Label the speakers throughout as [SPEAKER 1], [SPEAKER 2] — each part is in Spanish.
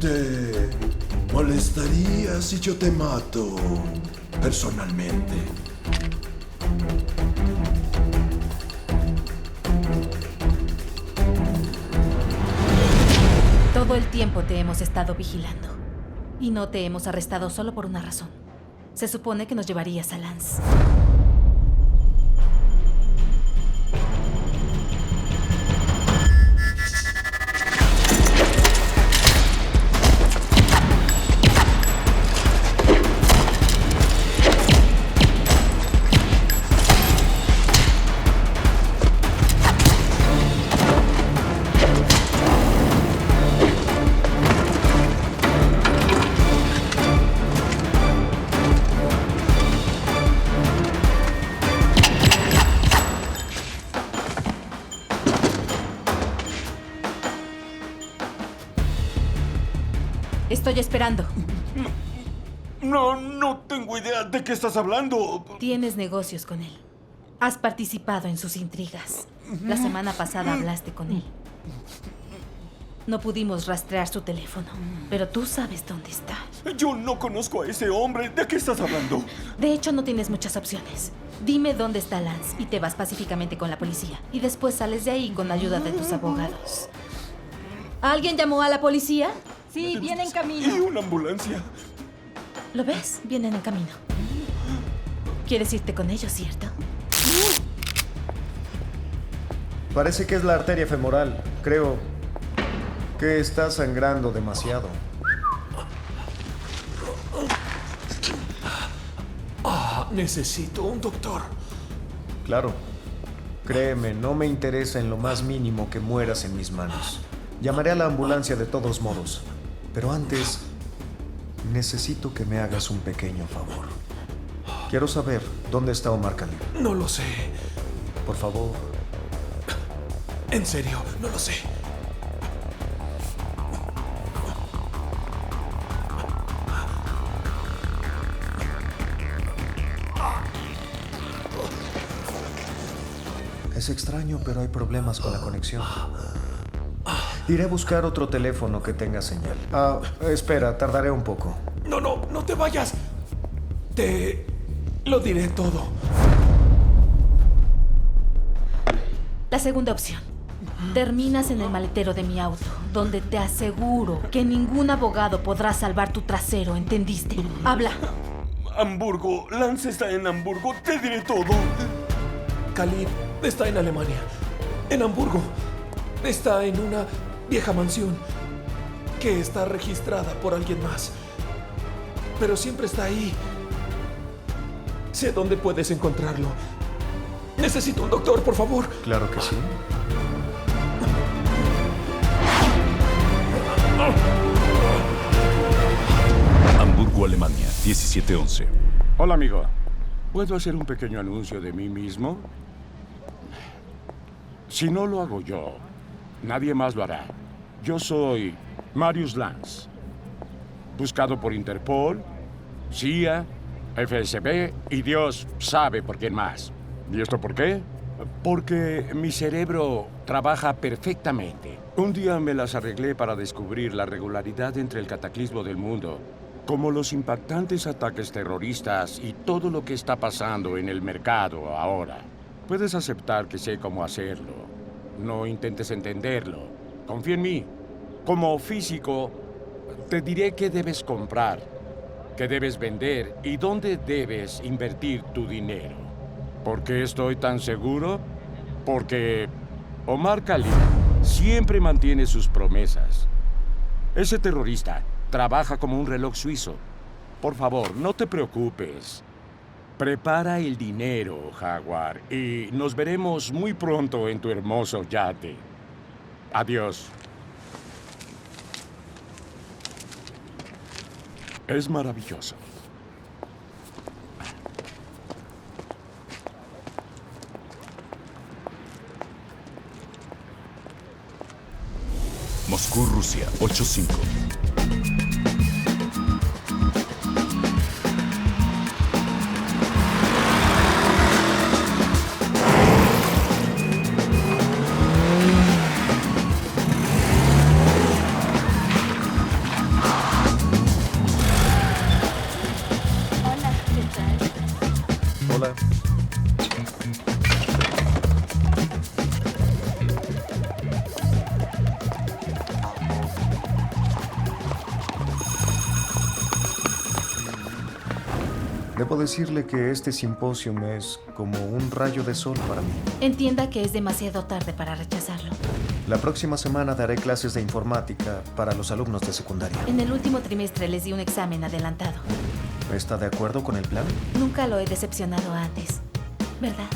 [SPEAKER 1] ¿Te molestaría si yo te mato personalmente?
[SPEAKER 2] Todo el tiempo te hemos estado vigilando. Y no te hemos arrestado solo por una razón. Se supone que nos llevarías a Lance. Estoy esperando.
[SPEAKER 3] No tengo idea de qué estás hablando.
[SPEAKER 2] Tienes negocios con él. Has participado en sus intrigas. La semana pasada hablaste con él. No pudimos rastrear su teléfono, pero tú sabes dónde está.
[SPEAKER 3] Yo no conozco a ese hombre. ¿De qué estás hablando?
[SPEAKER 2] De hecho, no tienes muchas opciones. Dime dónde está Lance y te vas pacíficamente con la policía. Y después sales de ahí con la ayuda de tus abogados. ¿Alguien llamó a la policía?
[SPEAKER 4] Sí, viene en
[SPEAKER 3] Y
[SPEAKER 4] camino.
[SPEAKER 3] una ambulancia.
[SPEAKER 2] ¿Lo ves? Vienen en camino. ¿Quieres irte con ellos, cierto?
[SPEAKER 5] Parece que es la arteria femoral. Creo que está sangrando demasiado.
[SPEAKER 1] Necesito un doctor.
[SPEAKER 5] Claro. Créeme, no me interesa en lo más mínimo que mueras en mis manos. Llamaré a la ambulancia de todos modos. Pero antes, necesito que me hagas un pequeño favor. Quiero saber dónde está Omar Khalid.
[SPEAKER 1] No lo sé.
[SPEAKER 5] Por favor.
[SPEAKER 1] En serio, no lo sé.
[SPEAKER 5] Es extraño, pero hay problemas con la conexión. Iré a buscar otro teléfono que tenga señal. Espera, tardaré un poco.
[SPEAKER 1] No te vayas. Te lo diré todo.
[SPEAKER 2] La segunda opción. Terminas en el maletero de mi auto, donde te aseguro que ningún abogado podrá salvar tu trasero, ¿entendiste? Habla.
[SPEAKER 3] Hamburgo. Lance está en Hamburgo. Te diré todo.
[SPEAKER 1] Khalid está en Alemania. En Hamburgo. Está en una vieja mansión que está registrada por alguien más. Pero siempre está ahí. Sé dónde puedes encontrarlo. Necesito un doctor, por favor.
[SPEAKER 5] Claro que sí.
[SPEAKER 6] Hamburgo, Alemania, 1711.
[SPEAKER 7] Hola, amigo. ¿Puedo hacer un pequeño anuncio de mí mismo? Si no lo hago yo, nadie más lo hará. Yo soy Marius Lance, buscado por Interpol, CIA, FSB y Dios sabe por quién más. ¿Y esto por qué? Porque mi cerebro trabaja perfectamente. Un día me las arreglé para descubrir la regularidad entre el cataclismo del mundo, como los impactantes ataques terroristas y todo lo que está pasando en el mercado ahora. Puedes aceptar que sé cómo hacerlo. No intentes entenderlo. Confía en mí. Como físico, te diré qué debes comprar, qué debes vender y dónde debes invertir tu dinero. ¿Por qué estoy tan seguro? Porque Omar Khalid siempre mantiene sus promesas. Ese terrorista trabaja como un reloj suizo. Por favor, no te preocupes. Prepara el dinero, Jaguar, y nos veremos muy pronto en tu hermoso yate. Adiós. Es maravilloso.
[SPEAKER 6] Moscú, Rusia, 8-5.
[SPEAKER 5] Debo decirle que este simposio es como un rayo de sol para mí.
[SPEAKER 2] Entienda que es demasiado tarde para rechazarlo.
[SPEAKER 5] La próxima semana daré clases de informática para los alumnos de secundaria.
[SPEAKER 2] En el último trimestre les di un examen adelantado.
[SPEAKER 5] ¿Está de acuerdo con el plan?
[SPEAKER 2] Nunca lo he decepcionado antes, ¿verdad?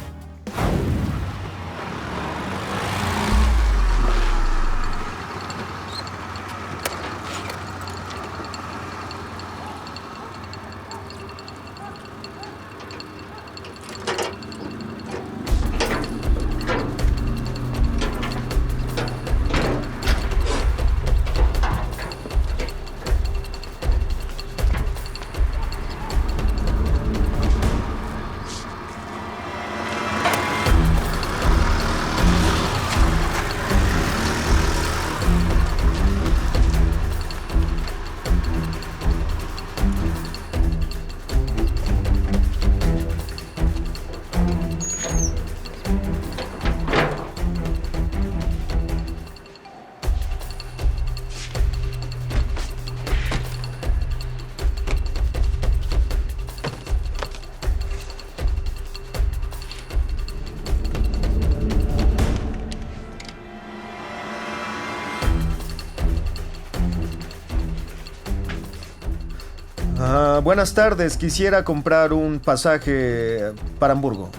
[SPEAKER 5] Buenas tardes, quisiera comprar un pasaje para Hamburgo.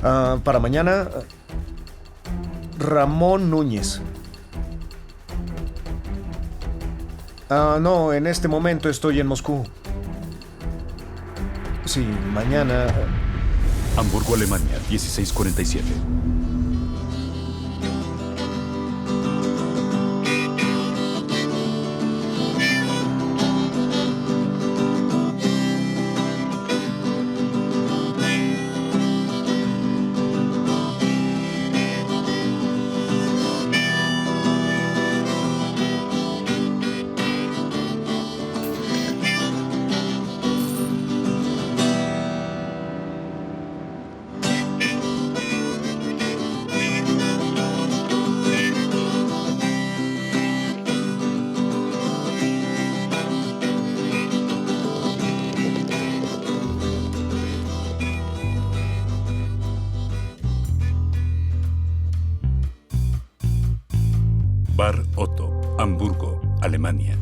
[SPEAKER 5] Para mañana, Ramón Núñez. No, en este momento estoy en Moscú. Sí, mañana.
[SPEAKER 6] Hamburgo, Alemania, 1647. Bar Otto, Hamburgo, Alemania.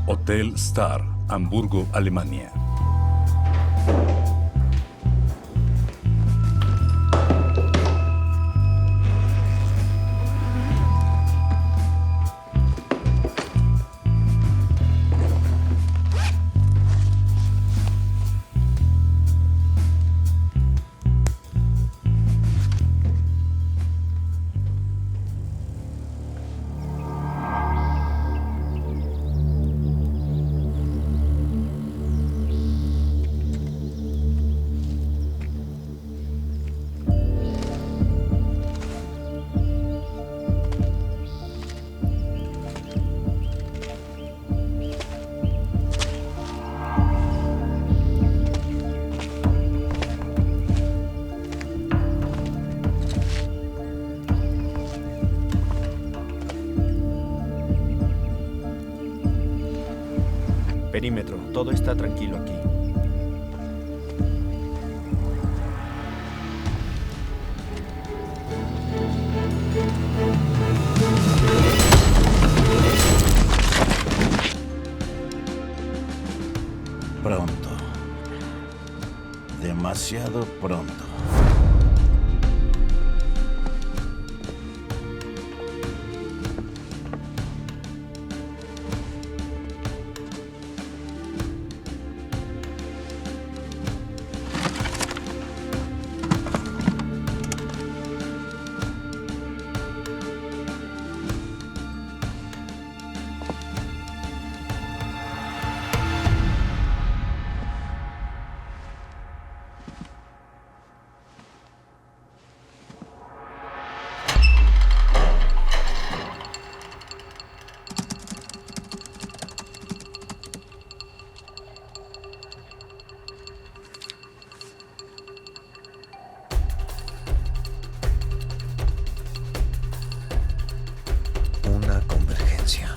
[SPEAKER 6] Hotel Star, Hamburgo, Alemania.
[SPEAKER 4] Perímetro, todo está tranquilo aquí. demasiado pronto.
[SPEAKER 5] Una convergencia.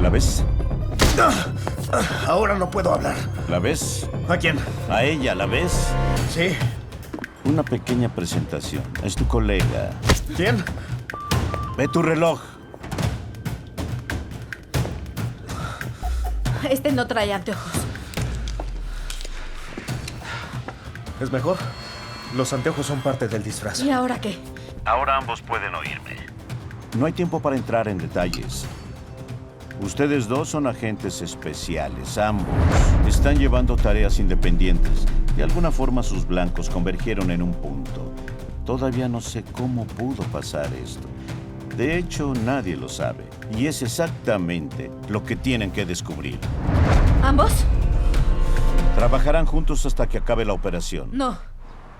[SPEAKER 4] ¿La ves?
[SPEAKER 5] Ahora no puedo hablar.
[SPEAKER 4] ¿La ves?
[SPEAKER 5] ¿A quién?
[SPEAKER 4] A ella, ¿la ves?
[SPEAKER 5] Sí.
[SPEAKER 4] Una pequeña presentación. Es tu colega.
[SPEAKER 5] ¿Quién?
[SPEAKER 4] Ve tu reloj.
[SPEAKER 2] Este no trae anteojos.
[SPEAKER 5] ¿Es mejor? Los anteojos son parte del disfraz.
[SPEAKER 2] ¿Y ahora qué?
[SPEAKER 4] Ahora ambos pueden oírme. No hay tiempo para entrar en detalles. Ustedes dos son agentes especiales, ambos. Están llevando tareas independientes. De alguna forma sus blancos convergieron en un punto. Todavía no sé cómo pudo pasar esto. De hecho, nadie lo sabe. Y es exactamente lo que tienen que descubrir.
[SPEAKER 2] ¿Ambos?
[SPEAKER 4] Trabajarán juntos hasta que acabe la operación.
[SPEAKER 2] No.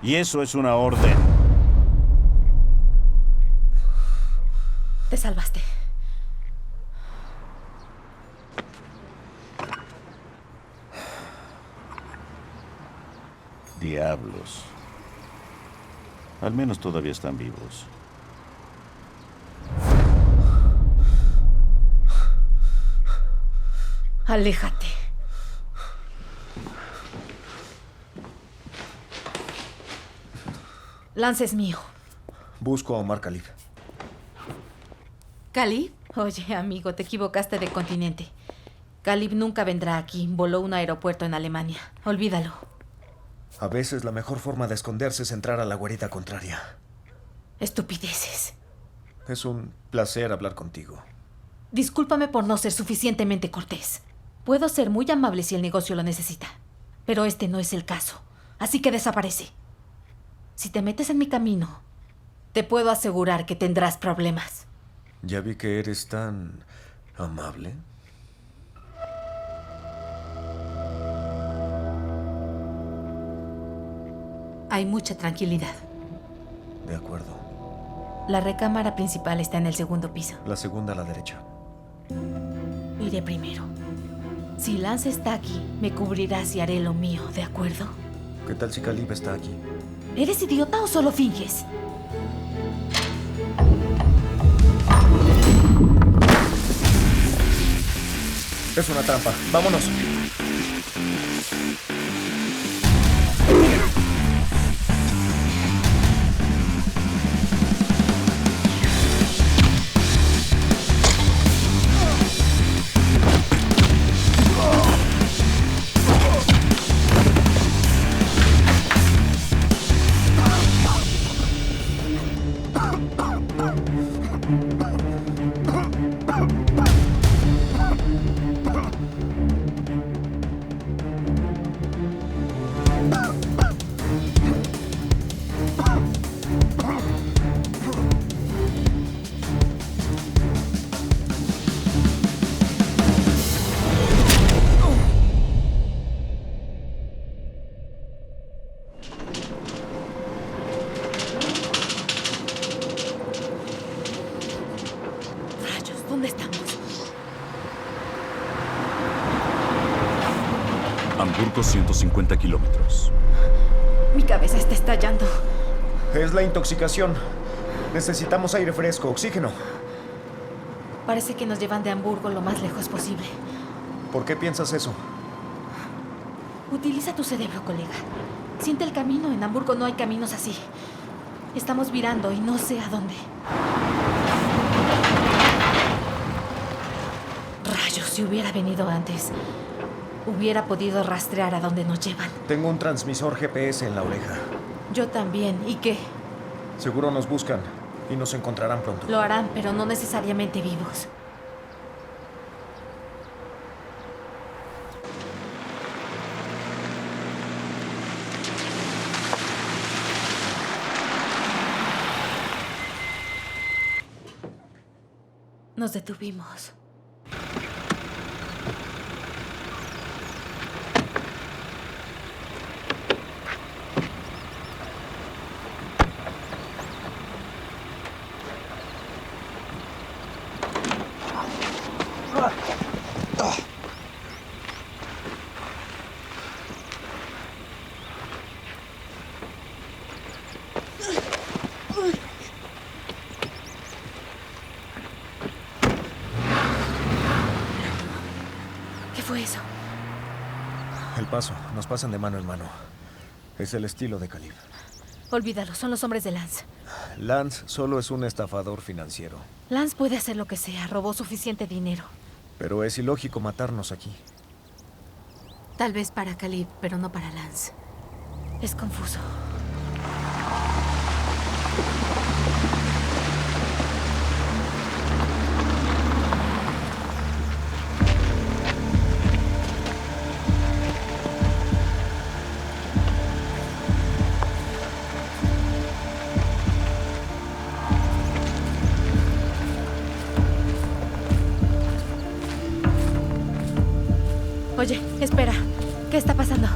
[SPEAKER 4] Y eso es una orden.
[SPEAKER 2] Te salvaste.
[SPEAKER 4] Diablos. Al menos todavía están vivos.
[SPEAKER 2] Aléjate. Lance es mío.
[SPEAKER 5] Busco a Omar Khalif.
[SPEAKER 2] ¿Khalif? Oye, amigo, te equivocaste de continente. Khalif nunca vendrá aquí. Voló un aeropuerto en Alemania. Olvídalo.
[SPEAKER 5] A veces la mejor forma de esconderse es entrar a la guarida contraria.
[SPEAKER 2] Estupideces.
[SPEAKER 5] Es un placer hablar contigo.
[SPEAKER 2] Discúlpame por no ser suficientemente cortés. Puedo ser muy amable si el negocio lo necesita. Pero este no es el caso. Así que desaparece. Si te metes en mi camino, te puedo asegurar que tendrás problemas.
[SPEAKER 5] Ya vi que eres tan amable.
[SPEAKER 2] Hay mucha tranquilidad.
[SPEAKER 5] De acuerdo.
[SPEAKER 2] La recámara principal está en el segundo piso.
[SPEAKER 5] La segunda a la derecha.
[SPEAKER 2] Iré primero. Si Lance está aquí, me cubrirás y haré lo mío, ¿de acuerdo?
[SPEAKER 5] ¿Qué tal si Khalif está aquí?
[SPEAKER 2] ¿Eres idiota o solo finges?
[SPEAKER 5] Es una trampa. Vámonos.
[SPEAKER 2] ¿Dónde estamos?
[SPEAKER 6] Hamburgo, 150 kilómetros.
[SPEAKER 2] Mi cabeza está estallando.
[SPEAKER 5] Es la intoxicación. Necesitamos aire fresco, oxígeno.
[SPEAKER 2] Parece que nos llevan de Hamburgo lo más lejos posible.
[SPEAKER 5] ¿Por qué piensas eso?
[SPEAKER 2] Utiliza tu cerebro, colega. Siente el camino. En Hamburgo no hay caminos así. Estamos virando y no sé a dónde. Rayos, si hubiera venido antes, hubiera podido rastrear a dónde nos llevan.
[SPEAKER 5] Tengo un transmisor GPS en la oreja.
[SPEAKER 2] Yo también. ¿Y qué?
[SPEAKER 5] Seguro nos buscan y nos encontrarán pronto.
[SPEAKER 2] Lo harán, pero no necesariamente vivos. Nos detuvimos. ¿Qué fue eso?
[SPEAKER 5] El paso. Nos pasan de mano en mano. Es el estilo de Khalif.
[SPEAKER 2] Olvídalo, son los hombres de Lance.
[SPEAKER 5] Lance solo es un estafador financiero.
[SPEAKER 2] Lance puede hacer lo que sea, robó suficiente dinero.
[SPEAKER 5] Pero es ilógico matarnos aquí.
[SPEAKER 2] Tal vez para Khalif, pero no para Lance. Es confuso. Oye, espera. ¿Qué está pasando?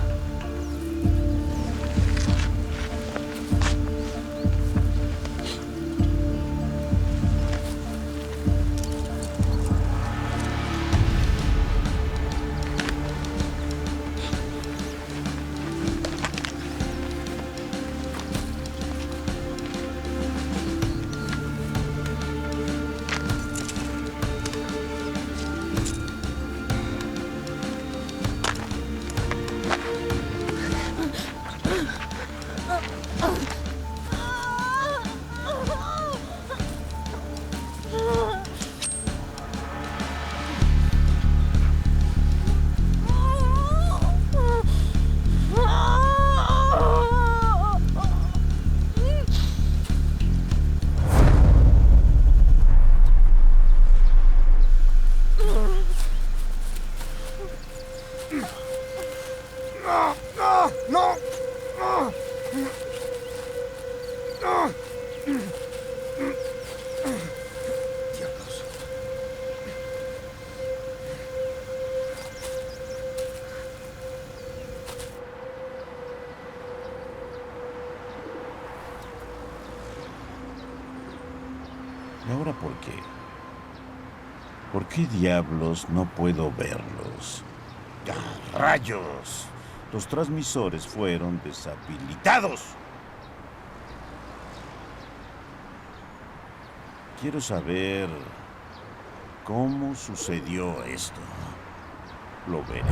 [SPEAKER 4] qué. ¿Por qué diablos no puedo verlos? ¡Ah, rayos! Los transmisores fueron deshabilitados. Quiero saber cómo sucedió esto. Lo veré.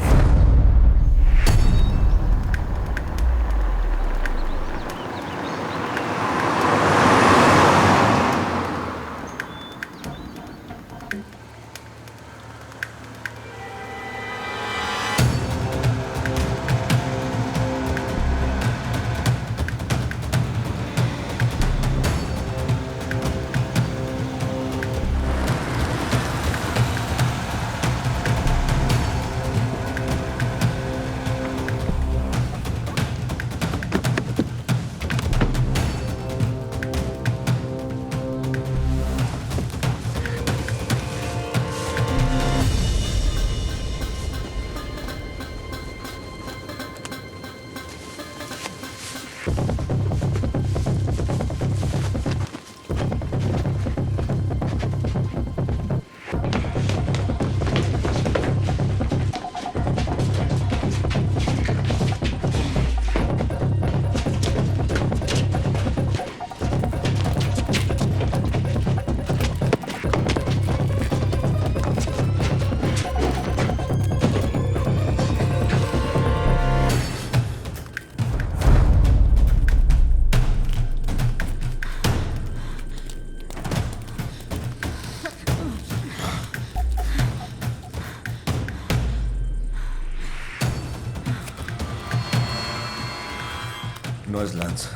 [SPEAKER 5] No es Lance.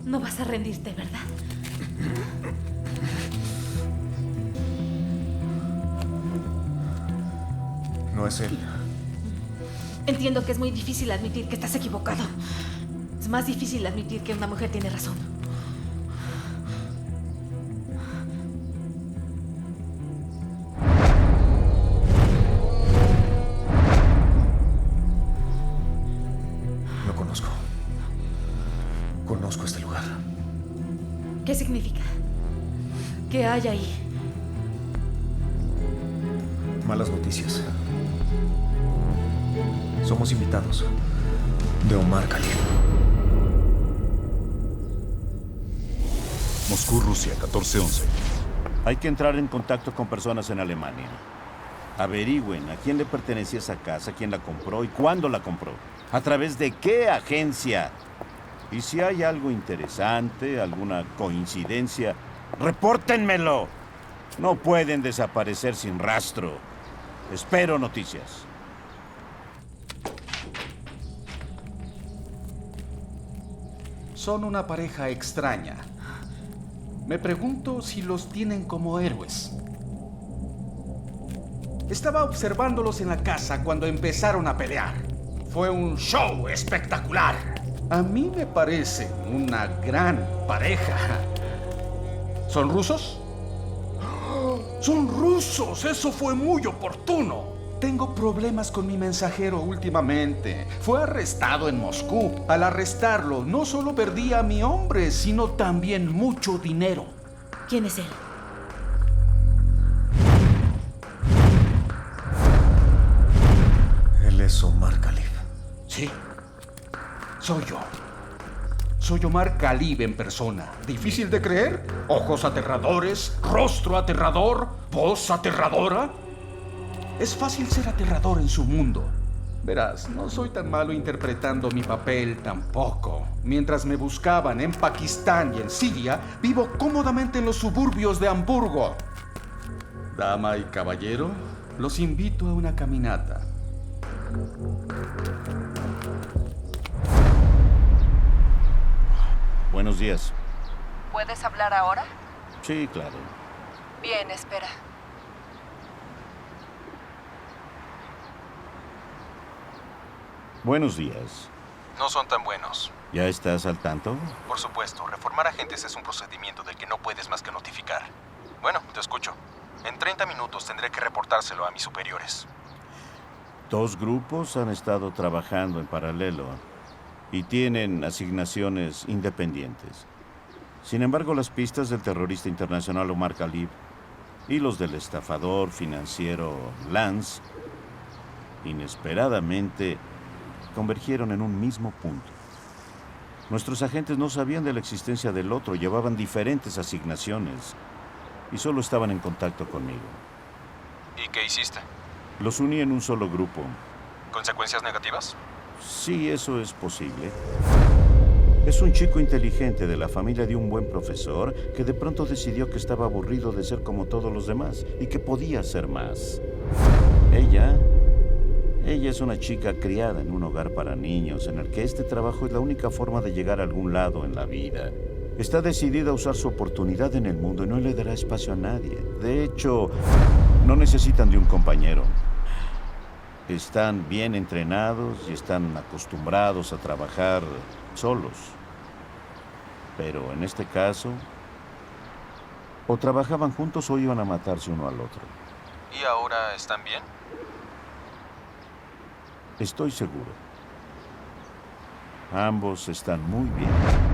[SPEAKER 2] No vas a rendirte, ¿verdad?
[SPEAKER 5] No es él.
[SPEAKER 2] Entiendo que es muy difícil admitir que estás equivocado. Es más difícil admitir que una mujer tiene razón.
[SPEAKER 5] Lo conozco. Conozco este lugar.
[SPEAKER 2] ¿Qué significa? ¿Qué hay ahí?
[SPEAKER 5] Malas noticias. Somos invitados de Omar Khalif.
[SPEAKER 6] Moscú, Rusia, 1411.
[SPEAKER 4] Hay que entrar en contacto con personas en Alemania. Averigüen a quién le pertenecía esa casa, quién la compró y cuándo la compró. ¿A través de qué agencia? Y si hay algo interesante, alguna coincidencia, ¡repórtenmelo! No pueden desaparecer sin rastro. Espero noticias.
[SPEAKER 8] Son una pareja extraña. Me pregunto si los tienen como héroes. Estaba observándolos en la casa cuando empezaron a pelear. Fue un show espectacular. A mí me parece una gran pareja. ¿Son rusos? ¡Son rusos! Eso fue muy oportuno. Tengo problemas con mi mensajero últimamente. Fue arrestado en Moscú. Al arrestarlo, no solo perdí a mi hombre, sino también mucho dinero.
[SPEAKER 2] ¿Quién es él?
[SPEAKER 5] Él es Omar Khalif.
[SPEAKER 8] Sí, soy yo. Soy Omar Khalif en persona. ¿Difícil de creer? Ojos aterradores, rostro aterrador, voz aterradora. Es fácil ser aterrador en su mundo. Verás, no soy tan malo interpretando mi papel tampoco. Mientras me buscaban en Pakistán y en Siria, vivo cómodamente en los suburbios de Hamburgo. Dama y caballero, los invito a una caminata.
[SPEAKER 4] Buenos días.
[SPEAKER 9] ¿Puedes hablar ahora?
[SPEAKER 4] Sí, claro.
[SPEAKER 9] Bien, espera.
[SPEAKER 4] Buenos días.
[SPEAKER 10] No son tan buenos.
[SPEAKER 4] ¿Ya estás al tanto?
[SPEAKER 10] Por supuesto, reformar agentes es un procedimiento del que no puedes más que notificar. Bueno, te escucho. En 30 minutos tendré que reportárselo a mis superiores.
[SPEAKER 4] 2 grupos han estado trabajando en paralelo y tienen asignaciones independientes. Sin embargo, las pistas del terrorista internacional Omar Khalib y los del estafador financiero Lance inesperadamente convergieron en un mismo punto. Nuestros agentes no sabían de la existencia del otro, llevaban diferentes asignaciones y solo estaban en contacto conmigo.
[SPEAKER 10] ¿Y qué hiciste?
[SPEAKER 4] Los uní en un solo grupo.
[SPEAKER 10] ¿Consecuencias negativas?
[SPEAKER 4] Sí, eso es posible. Es un chico inteligente de la familia de un buen profesor que de pronto decidió que estaba aburrido de ser como todos los demás y que podía ser más. Ella es una chica criada en un hogar para niños en el que este trabajo es la única forma de llegar a algún lado en la vida. Está decidida a usar su oportunidad en el mundo y no le dará espacio a nadie. De hecho, no necesitan de un compañero. Están bien entrenados y están acostumbrados a trabajar solos. Pero en este caso, o trabajaban juntos o iban a matarse uno al otro.
[SPEAKER 10] ¿Y ahora están bien?
[SPEAKER 4] Estoy seguro. Ambos están muy bien.